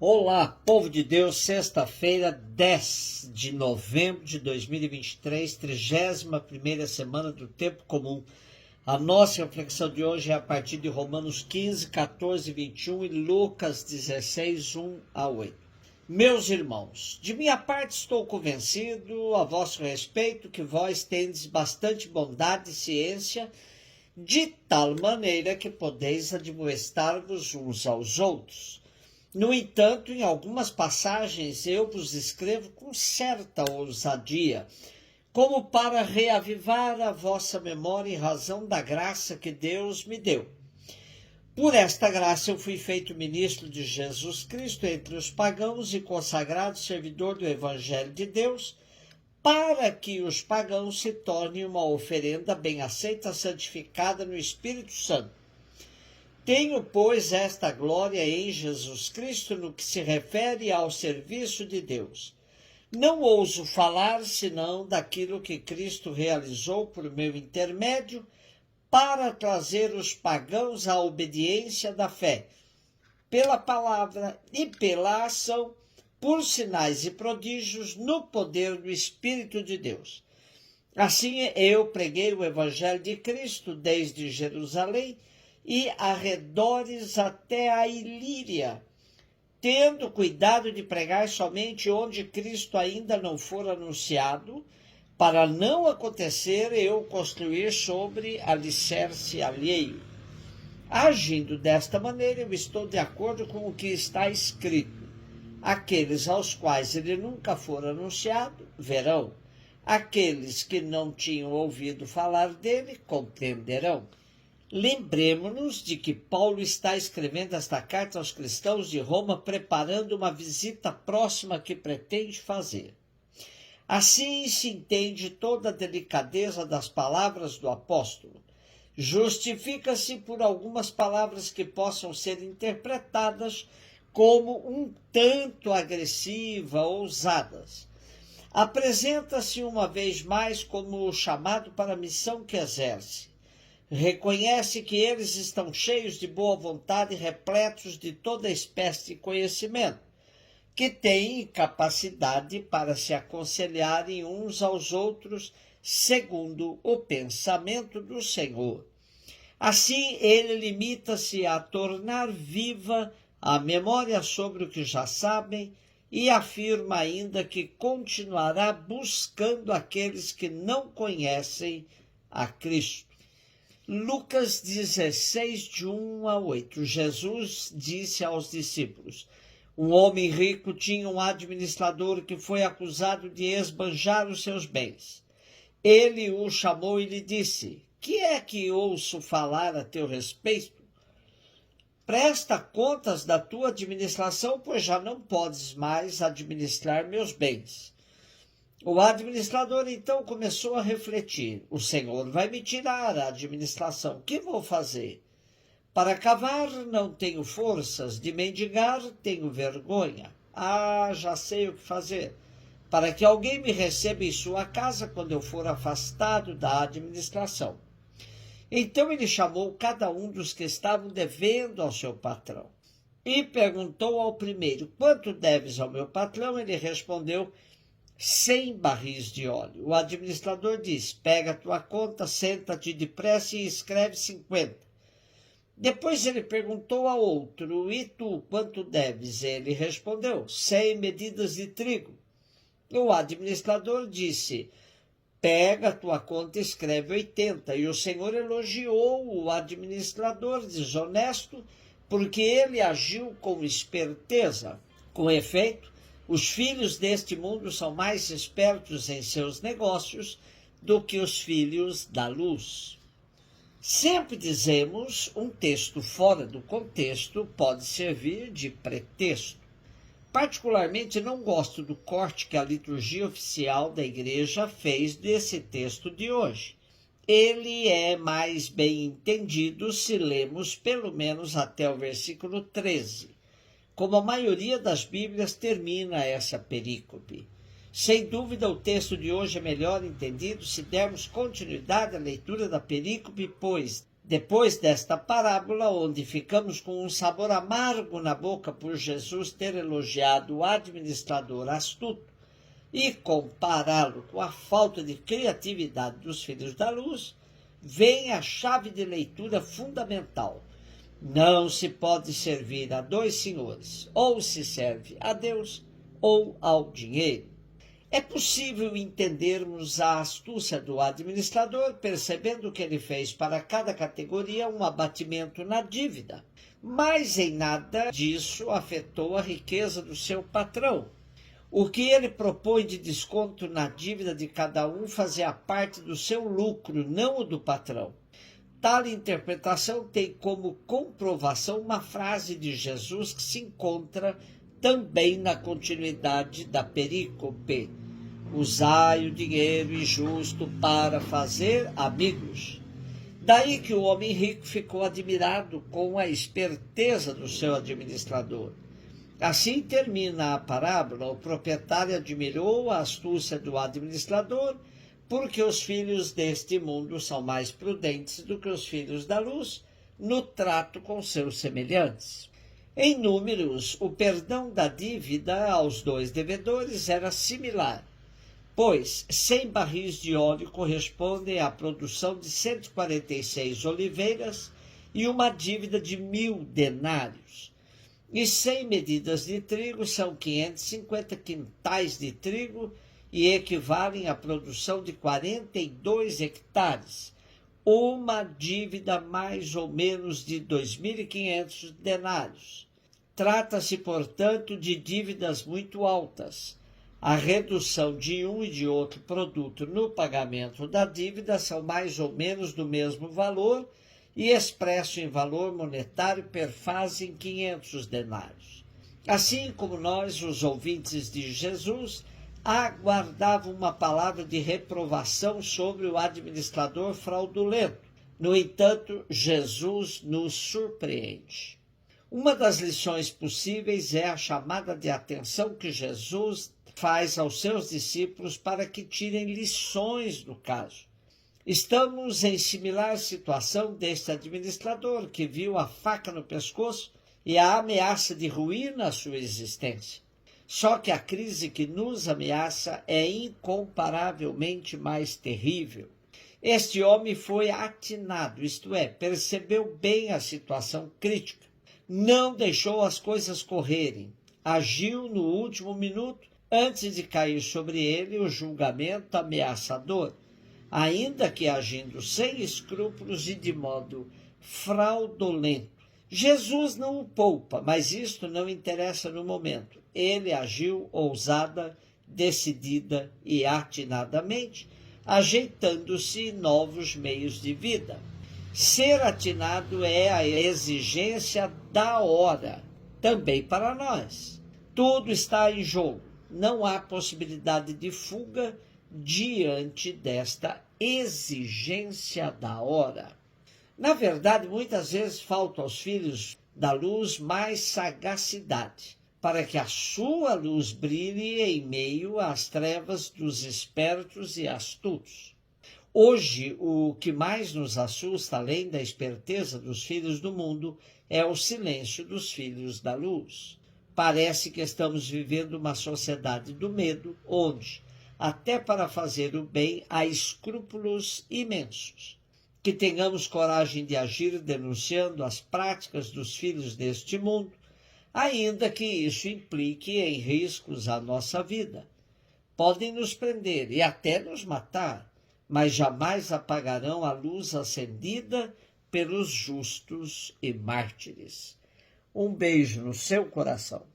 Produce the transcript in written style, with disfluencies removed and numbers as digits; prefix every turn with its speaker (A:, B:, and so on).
A: Olá, povo de Deus, sexta-feira, 10 de novembro de 2023, 31ª semana do tempo comum. A nossa reflexão de hoje é a partir de Romanos 15, 14, 21 e Lucas 16, 1 a 8. Meus irmãos, de minha parte estou convencido a vosso respeito que vós tendes bastante bondade e ciência, de tal maneira que podeis admoestar-vos uns aos outros. No entanto, em algumas passagens eu vos escrevo com certa ousadia, como para reavivar a vossa memória em razão da graça que Deus me deu. Por esta graça eu fui feito ministro de Jesus Cristo entre os pagãos e consagrado servidor do Evangelho de Deus, para que os pagãos se tornem uma oferenda bem aceita, santificada no Espírito Santo. Tenho, pois, esta glória em Jesus Cristo no que se refere ao serviço de Deus. Não ouso falar senão daquilo que Cristo realizou por meu intermédio para trazer os pagãos à obediência da fé, pela palavra e pela ação, por sinais e prodígios no poder do Espírito de Deus. Assim eu preguei o Evangelho de Cristo desde Jerusalém e arredores até a Ilíria, tendo cuidado de pregar somente onde Cristo ainda não for anunciado, para não acontecer eu construir sobre alicerce alheio. Agindo desta maneira, eu estou de acordo com o que está escrito. Aqueles aos quais ele nunca for anunciado, verão. Aqueles que não tinham ouvido falar dele, compreenderão. Lembremos-nos de que Paulo está escrevendo esta carta aos cristãos de Roma, preparando uma visita próxima que pretende fazer. Assim se entende toda a delicadeza das palavras do apóstolo. Justifica-se por algumas palavras que possam ser interpretadas como um tanto agressiva, ousadas. Apresenta-se uma vez mais como o chamado para a missão que exerce. Reconhece que eles estão cheios de boa vontade e repletos de toda espécie de conhecimento, que têm capacidade para se aconselharem uns aos outros segundo o pensamento do Senhor. Assim, ele limita-se a tornar viva a memória sobre o que já sabem e afirma ainda que continuará buscando aqueles que não conhecem a Cristo. Lucas 16, de 1 a 8. Jesus disse aos discípulos: um homem rico tinha um administrador que foi acusado de esbanjar os seus bens. Ele o chamou e lhe disse: que é que ouço falar a teu respeito? Presta contas da tua administração, pois já não podes mais administrar meus bens. O administrador então começou a refletir: o Senhor vai me tirar a administração, o que vou fazer? Para cavar não tenho forças, de mendigar tenho vergonha. Já sei o que fazer. Para que alguém me receba em sua casa quando eu for afastado da administração. Então ele chamou cada um dos que estavam devendo ao seu patrão e perguntou ao primeiro: quanto deves ao meu patrão? Ele respondeu: 100 barris de óleo. O administrador disse: pega a tua conta, senta-te depressa e escreve 50. Depois ele perguntou a outro: e tu, quanto deves? Ele respondeu: 100 medidas de trigo. O administrador disse: pega a tua conta e escreve 80. E o Senhor elogiou o administrador desonesto, porque ele agiu com esperteza. Com efeito, os filhos deste mundo são mais espertos em seus negócios do que os filhos da luz. Sempre dizemos, um texto fora do contexto pode servir de pretexto. Particularmente não gosto do corte que a liturgia oficial da igreja fez desse texto de hoje. Ele é mais bem entendido se lemos pelo menos até o versículo 13. Como a maioria das Bíblias termina essa perícope. Sem dúvida, o texto de hoje é melhor entendido se dermos continuidade à leitura da perícope, pois, Depois desta parábola, onde ficamos com um sabor amargo na boca por Jesus ter elogiado o administrador astuto e compará-lo com a falta de criatividade dos filhos da luz, vem a chave de leitura fundamental. Não se pode servir a dois senhores, ou se serve a Deus ou ao dinheiro. É possível entendermos a astúcia do administrador, percebendo que ele fez para cada categoria um abatimento na dívida, mas em nada disso afetou a riqueza do seu patrão. O que ele propõe de desconto na dívida de cada um fazia parte do seu lucro, não o do patrão. Tal interpretação tem como comprovação uma frase de Jesus que se encontra também na continuidade da perícope: usai o dinheiro injusto para fazer amigos. Daí que o homem rico ficou admirado com a esperteza do seu administrador. Assim termina a parábola: o proprietário admirou a astúcia do administrador, porque os filhos deste mundo são mais prudentes do que os filhos da luz no trato com seus semelhantes. Em números, o perdão da dívida aos dois devedores era similar, pois 100 barris de óleo correspondem à produção de 146 oliveiras e uma dívida de 1000 denários. E 100 medidas de trigo são 550 quintais de trigo e equivalem à produção de 42 hectares, uma dívida mais ou menos de 2.500 denários. Trata-se, portanto, de dívidas muito altas. A redução de um e de outro produto no pagamento da dívida são mais ou menos do mesmo valor e, expresso em valor monetário, perfazem 500 denários. Assim como nós, os ouvintes de Jesus, aguardavam uma palavra de reprovação sobre o administrador fraudulento. No entanto, Jesus nos surpreende. Uma das lições possíveis é a chamada de atenção que Jesus faz aos seus discípulos para que tirem lições do caso. Estamos em similar situação deste administrador que viu a faca no pescoço e a ameaça de ruína à sua existência. Só que a crise que nos ameaça é incomparavelmente mais terrível. Este homem foi atinado, isto é, percebeu bem a situação crítica, não deixou as coisas correrem, agiu no último minuto antes de cair sobre ele o julgamento ameaçador, ainda que agindo sem escrúpulos e de modo fraudulento. Jesus não o poupa, mas isto não interessa no momento. Ele agiu ousada, decidida e atinadamente, ajeitando-se novos meios de vida. Ser atinado é a exigência da hora, também para nós. Tudo está em jogo. Não há possibilidade de fuga diante desta exigência da hora. Na verdade, muitas vezes falta aos filhos da luz mais sagacidade, para que a sua luz brilhe em meio às trevas dos espertos e astutos. Hoje, o que mais nos assusta, além da esperteza dos filhos do mundo, é o silêncio dos filhos da luz. Parece que estamos vivendo uma sociedade do medo, onde, até para fazer o bem, há escrúpulos imensos. Que tenhamos coragem de agir denunciando as práticas dos filhos deste mundo, ainda que isso implique em riscos à nossa vida. Podem nos prender e até nos matar, mas jamais apagarão a luz acendida pelos justos e mártires. Um beijo no seu coração.